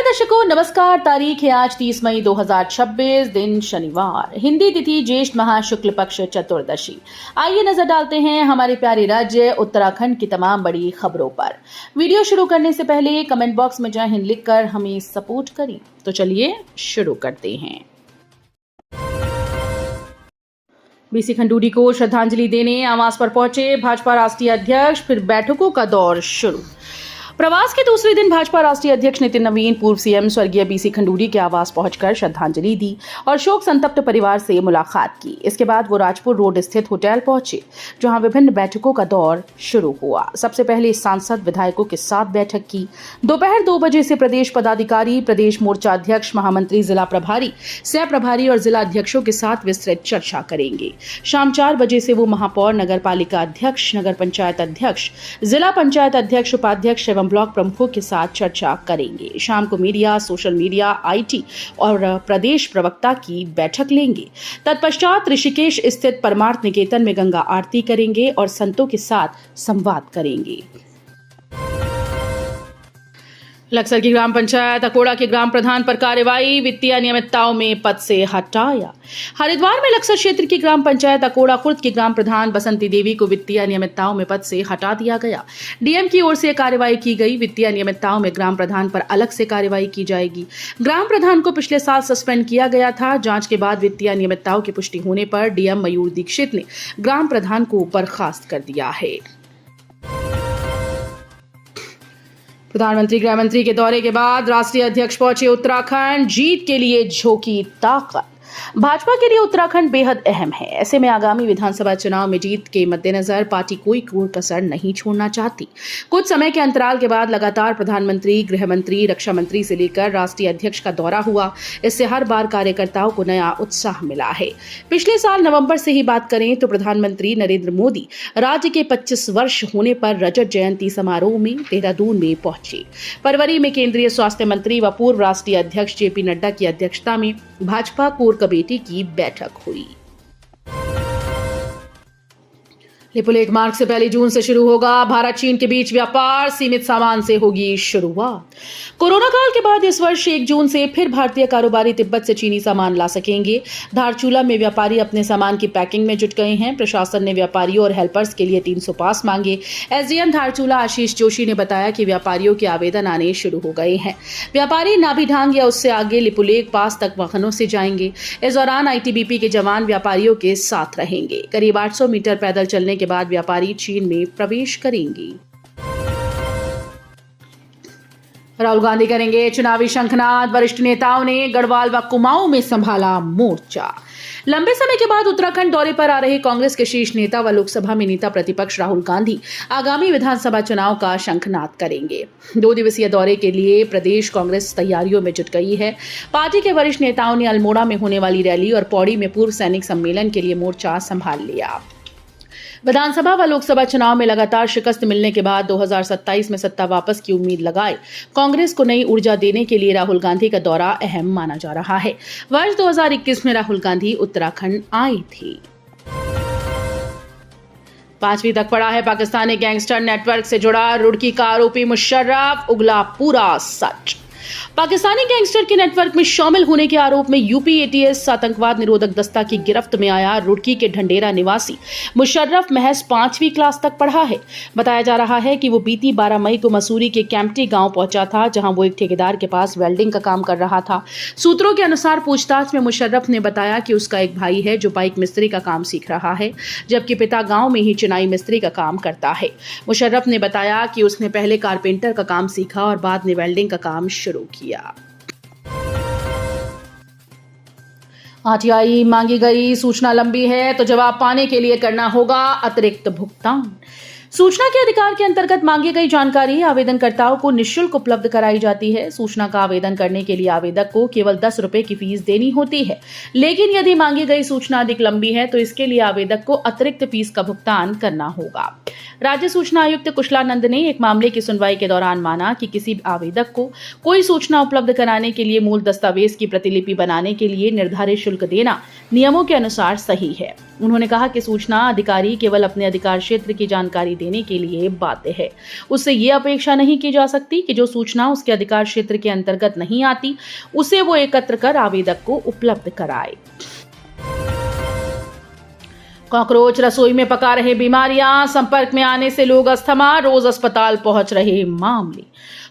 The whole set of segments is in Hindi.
दर्शकों नमस्कार। तारीख है आज 30 मई 2026, दिन शनिवार, हिंदी तिथि ज्येष्ठ माह शुक्ल पक्ष चतुर्दशी। आइए नजर डालते हैं हमारे प्यारे राज्य उत्तराखंड की तमाम बड़ी खबरों पर। वीडियो शुरू करने से पहले कमेंट बॉक्स में जय हिंद लिखकर हमें सपोर्ट करें। तो चलिए शुरू करते हैं। बीसी खंडूरी को श्रद्धांजलि देने आवास पर पहुंचे भाजपा राष्ट्रीय अध्यक्ष, फिर बैठकों का दौर शुरू। प्रवास के दूसरे दिन भाजपा राष्ट्रीय अध्यक्ष नितिन नवीन पूर्व सीएम स्वर्गीय बीसी खंडूरी के आवास पहुंचकर श्रद्धांजलि दी और शोक संतप्त परिवार से मुलाकात की। इसके बाद वो राजपुर रोड स्थित होटल पहुंचे, जहां विभिन्न बैठकों का दौर शुरू हुआ। सबसे पहले सांसद विधायकों के साथ बैठक की। दोपहर 2 बजे से प्रदेश पदाधिकारी, प्रदेश मोर्चा अध्यक्ष, महामंत्री, जिला प्रभारी, सह प्रभारी और जिला अध्यक्षों के साथ विस्तृत चर्चा करेंगे। शाम 4 बजे से वो महापौर, नगर पालिका अध्यक्ष, नगर पंचायत अध्यक्ष, जिला पंचायत अध्यक्ष, उपाध्यक्ष एवं ब्लॉक प्रमुखों के साथ चर्चा करेंगे। शाम को मीडिया, सोशल मीडिया, आईटी और प्रदेश प्रवक्ता की बैठक लेंगे। तत्पश्चात ऋषिकेश स्थित परमार्थ निकेतन में गंगा आरती करेंगे और संतों के साथ संवाद करेंगे। लक्सर की ग्राम पंचायत अकोड़ा के ग्राम प्रधान पर कार्रवाई, वित्तीय अनियमितताओं में पद से हटाया। हरिद्वार में लक्सर क्षेत्र की ग्राम पंचायत अकोड़ा खुर्द की ग्राम प्रधान बसंती देवी को वित्तीय अनियमितताओं में पद से हटा दिया गया। डीएम की ओर से कार्रवाई की गई। वित्तीय अनियमितताओं में ग्राम प्रधान पर अलग से कार्रवाई की जाएगी। ग्राम प्रधान को पिछले साल सस्पेंड किया गया था। जांच के बाद वित्तीय अनियमितताओं की पुष्टि होने पर डीएम मयूर दीक्षित ने ग्राम प्रधान को बर्खास्त कर दिया है। प्रधानमंत्री गृह मंत्री के दौरे के बाद राष्ट्रीय अध्यक्ष पहुंचे उत्तराखंड, जीत के लिए झोंकी ताकत। भाजपा के लिए उत्तराखंड बेहद अहम है। ऐसे में आगामी विधानसभा चुनाव में जीत के मद्देनजर पार्टी कोई कसर नहीं छोड़ना चाहती। कुछ समय के अंतराल के बाद लगातार प्रधानमंत्री, गृह मंत्री, रक्षा मंत्री से लेकर राष्ट्रीय अध्यक्ष का दौरा हुआ। इससे हर बार कार्यकर्ताओं को नया उत्साह मिला है। पिछले साल नवंबर से ही बात करें तो प्रधानमंत्री नरेंद्र मोदी राज्य के 25 वर्ष होने पर रजत जयंती समारोह में देहरादून में पहुंचे। फरवरी में केंद्रीय स्वास्थ्य मंत्री व पूर्व राष्ट्रीय अध्यक्ष जेपी नड्डा की अध्यक्षता में भाजपा कोर कमेटी की बैठक हुई। लिपुलेख मार्ग से 1 जून से शुरू होगा भारत चीन के बीच व्यापार, सीमित सामान से होगी शुरुआत। कोरोना काल के बाद इस वर्ष 1 जून से फिर भारतीय कारोबारी तिब्बत से चीनी सामान ला सकेंगे। धारचूला में व्यापारी अपने सामान की पैकिंग में जुट गए हैं। प्रशासन ने व्यापारियों और हेल्पर्स के लिए 300 पास मांगे। एसडीएम धारचूला आशीष जोशी ने बताया कि व्यापारियों के आवेदन आने शुरू हो गए हैं। व्यापारी नाभिढांग या उससे आगे लिपुलेख पास तक वाहनों से जाएंगे। इस दौरान आईटीबीपी के जवान व्यापारियों के साथ रहेंगे। करीब 800 मीटर पैदल चलने के बाद व्यापारी चीन में प्रवेश करेंगे। राहुल गांधी करेंगे चुनावी शंखनाद। वरिष्ठ नेताओं ने गढ़वाल व कुमाऊं में संभाला मोर्चा। लंबे समय के बाद उत्तराखंड दौरे पर आ रहे कांग्रेस के शीर्ष नेता व लोकसभा में नेता प्रतिपक्ष राहुल गांधी आगामी विधानसभा चुनाव का शंखनाद करेंगे। 2 दिवसीय दौरे के लिए प्रदेश कांग्रेस तैयारियों में जुट गई है। पार्टी के वरिष्ठ नेताओं ने अल्मोड़ा में होने वाली रैली और पौड़ी में पूर्व सैनिक सम्मेलन के लिए मोर्चा संभाल लिया। विधानसभा व लोकसभा चुनाव में लगातार शिकस्त मिलने के बाद 2027 में सत्ता वापस की उम्मीद लगाए कांग्रेस को नई ऊर्जा देने के लिए राहुल गांधी का दौरा अहम माना जा रहा है। वर्ष 2021 में राहुल गांधी उत्तराखंड आए थे। 5वीं तक पड़ा है पाकिस्तानी गैंगस्टर नेटवर्क से जुड़ा रुड़की का आरोपी मुशर्रफ, उगला पूरा सच। पाकिस्तानी गैंगस्टर के नेटवर्क में शामिल होने के आरोप में यूपी एटीएस आतंकवाद निरोधक दस्ता की गिरफ्त में आया रुड़की के ढंडेरा निवासी मुशर्रफ महज 5वीं क्लास तक पढ़ा है। बताया जा रहा है कि वो बीती 12 मई को मसूरी के कैंपटी गांव पहुंचा था, जहां वो एक ठेकेदार के पास वेल्डिंग का काम कर रहा था। सूत्रों के अनुसार पूछताछ में मुशर्रफ ने बताया कि उसका एक भाई है जो बाइक मिस्त्री का काम सीख रहा है, जबकि पिता गाँव में ही चिनाई मिस्त्री का काम करता है। मुशर्रफ ने बताया कि उसने पहले कारपेंटर का काम सीखा और बाद में वेल्डिंग का काम शुरू किया। आरटीआई मांगी गई सूचना लंबी है तो जवाब पाने के लिए करना होगा अतिरिक्त भुगतान। सूचना के अधिकार के अंतर्गत मांगी गई जानकारी आवेदनकर्ताओं को निःशुल्क उपलब्ध कराई जाती है। सूचना का आवेदन करने के लिए आवेदक को केवल 10 रुपए की फीस देनी होती है, लेकिन यदि मांगी गई सूचना अधिक लंबी है तो इसके लिए आवेदक को अतिरिक्त फीस का भुगतान करना होगा। राज्य सूचना आयुक्त कुशलानंद ने एक मामले की सुनवाई के दौरान माना कि किसी आवेदक को कोई सूचना उपलब्ध कराने के लिए मूल दस्तावेज की प्रतिलिपि बनाने के लिए निर्धारित शुल्क देना नियमों के अनुसार सही है। उन्होंने कहा कि सूचना अधिकारी केवल अपने अधिकार क्षेत्र की जानकारी देने के लिए बाध्य है। उससे ये अपेक्षा नहीं की जा सकती कि जो सूचना उसके अधिकार क्षेत्र के अंतर्गत नहीं आती उसे वो एकत्र कर आवेदक को उपलब्ध कराए। कॉकरोच रसोई में पका रहे बीमारियां, संपर्क में आने से लोग अस्थमा, रोज अस्पताल पहुंच रहे मामले।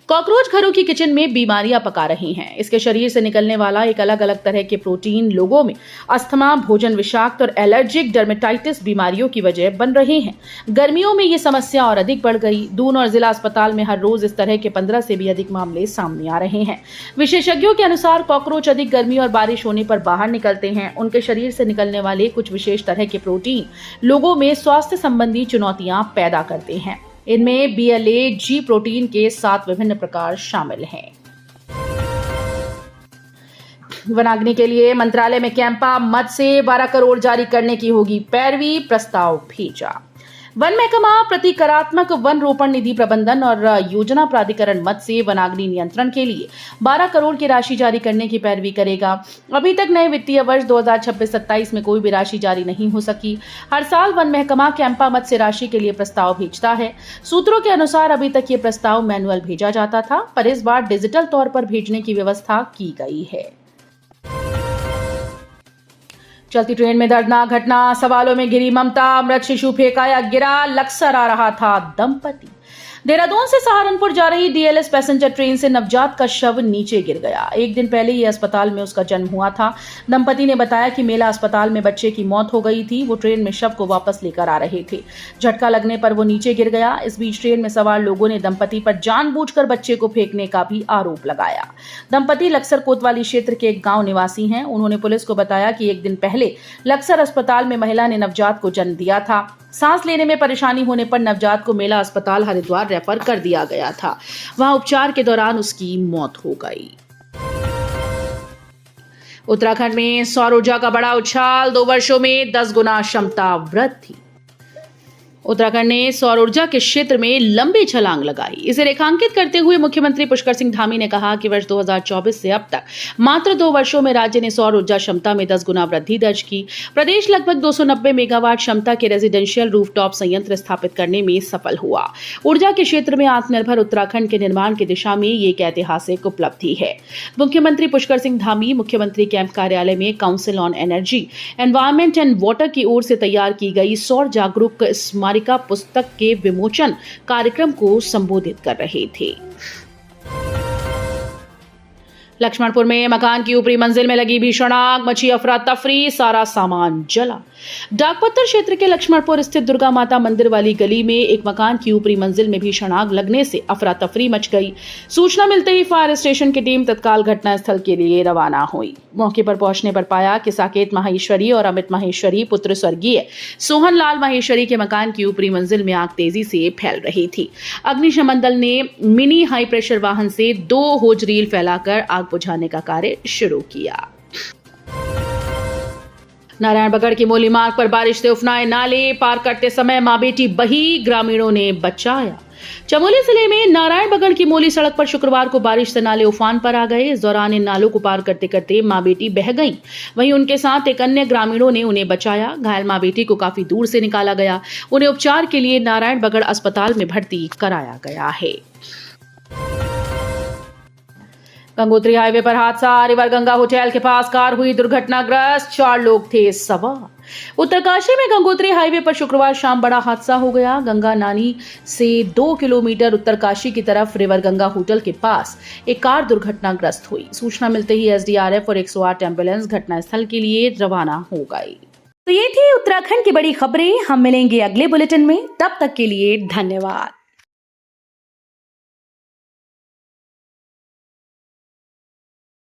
कॉकरोच घरों की किचन में बीमारियां पका रही हैं। इसके शरीर से निकलने वाला एक अलग अलग तरह के प्रोटीन लोगों में अस्थमा, भोजन विषाक्त और एलर्जिक डर्मेटाइटिस बीमारियों की वजह बन रहे हैं। गर्मियों में ये समस्या और अधिक बढ़ गई। दून और जिला अस्पताल में हर रोज इस तरह के 15 से भी अधिक मामले सामने आ रहे हैं। विशेषज्ञों के अनुसार कॉकरोच अधिक गर्मी और बारिश होने पर बाहर निकलते हैं। उनके शरीर से निकलने वाले कुछ विशेष तरह के प्रोटीन लोगों में स्वास्थ्य संबंधी चुनौतियां पैदा करते हैं। इनमें BLA, G प्रोटीन के 7 विभिन्न प्रकार शामिल हैं। वनाग्नि के लिए मंत्रालय में कैंपा मद से 12 करोड़ जारी करने की होगी पैरवी, प्रस्ताव भेजा। वन महकमा प्रतिकारात्मक वन रोपण निधि प्रबंधन और योजना प्राधिकरण मद से वनाग्नि नियंत्रण के लिए 12 करोड़ की राशि जारी करने की पैरवी करेगा। अभी तक नए वित्तीय वर्ष 2026-27 में कोई भी राशि जारी नहीं हो सकी। हर साल वन महकमा कैंपा मद से राशि के लिए प्रस्ताव भेजता है। सूत्रों के अनुसार अभी तक ये प्रस्ताव मैनुअल भेजा जाता था, पर इस बार डिजिटल तौर पर भेजने की व्यवस्था की गई है। चलती ट्रेन में दर्दनाक घटना, सवालों में घिरी ममता, मृत शिशु फेंकाया गिरा, लक्सर आ रहा था दंपति। देहरादून से सहारनपुर जा रही DLS पैसेंजर ट्रेन से नवजात का शव नीचे गिर गया। एक दिन पहले ये अस्पताल में उसका जन्म हुआ था। दंपति ने बताया कि मेला अस्पताल में बच्चे की मौत हो गई थी। वो ट्रेन में शव को वापस लेकर आ रहे थे। झटका लगने पर वो नीचे गिर गया। इस बीच ट्रेन में सवार लोगों ने दंपति पर जानबूझकर बच्चे को फेंकने का भी आरोप लगाया। दंपति लक्सर कोतवाली क्षेत्र के एक गांव निवासी हैं। उन्होंने पुलिस को बताया कि एक दिन पहले लक्सर अस्पताल में महिला ने नवजात को जन्म दिया था। सांस लेने में परेशानी होने पर नवजात को मेला अस्पताल हरिद्वार रेफर कर दिया गया था। वहां उपचार के दौरान उसकी मौत हो गई। उत्तराखंड में सौर ऊर्जा का बड़ा उछाल, 2 वर्षों में 10 गुना क्षमता वृद्धि। उत्तराखंड ने सौर ऊर्जा के क्षेत्र में लंबी छलांग लगाई। इसे रेखांकित करते हुए मुख्यमंत्री पुष्कर सिंह धामी ने कहा कि वर्ष 2024 से अब तक मात्र 2 वर्षों में राज्य ने सौर ऊर्जा क्षमता में 10 गुना वृद्धि दर्ज की। प्रदेश लगभग 290 मेगावाट क्षमता के रेजिडेंशियल रूफटॉप संयंत्र स्थापित करने में सफल हुआ। ऊर्जा के क्षेत्र में आत्मनिर्भर उत्तराखंड के निर्माण की दिशा में ये एक ऐतिहासिक उपलब्धि है। मुख्यमंत्री पुष्कर सिंह धामी मुख्यमंत्री कैंप कार्यालय में council on energy, environment and water की ओर से तैयार की गई सौर जागरूक पुस्तक के विमोचन कार्यक्रम को संबोधित कर रहे थे। लक्ष्मणपुर में मकान की ऊपरी मंजिल में लगी भीषण आग, मची अफरा तफरी, सारा सामान जला। डाकपत्तर क्षेत्र के लक्ष्मणपुर स्थित दुर्गा माता मंदिर वाली गली में एक मकान की ऊपरी मंजिल में भीषण आग लगने से अफरा तफरी मच गई। सूचना मिलते ही फायर स्टेशन की टीम तत्काल घटनास्थल के लिए रवाना हुई। मौके पर पहुंचने पर पाया कि साकेत माहेश्वरी और अमित माहेश्वरी पुत्र स्वर्गीय सोहन लाल माहेश्वरी के मकान की ऊपरी मंजिल में आग तेजी से फैल रही थी। अग्निशमन दल ने मिनी हाई प्रेशर वाहन से 2 होज रील फैलाकर आग बुझाने का कार्य शुरू किया। नारायणबगड़ की मोली मार्ग पर बारिश से उफनाए नाले, पार करते समय मां बेटी बही, ग्रामीणों ने बचाया। चमोली जिले में नारायणबगड़ की मोली सड़क पर शुक्रवार को बारिश से नाले उफान पर आ गए। इस दौरान इन नालों को पार करते करते मां बेटी बह गईं। वहीं उनके साथ एक अन्य ग्रामीणों ने उन्हें बचाया। घायल मां बेटी को काफी दूर से निकाला गया। उन्हें उपचार के लिए नारायणबगड़ अस्पताल में भर्ती कराया गया है। गंगोत्री हाईवे पर हादसा, रिवर गंगा होटल के पास कार हुई दुर्घटनाग्रस्त, 4 लोग थे सवार। उत्तरकाशी में गंगोत्री हाईवे पर शुक्रवार शाम बड़ा हादसा हो गया। गंगा नानी से 2 किलोमीटर उत्तरकाशी की तरफ रिवर गंगा होटल के पास एक कार दुर्घटनाग्रस्त हुई। सूचना मिलते ही SDRF और 108 एम्बुलेंस घटनास्थल के लिए रवाना हो गई। तो ये थी उत्तराखंड की बड़ी खबरें। हम मिलेंगे अगले बुलेटिन में, तब तक के लिए धन्यवाद।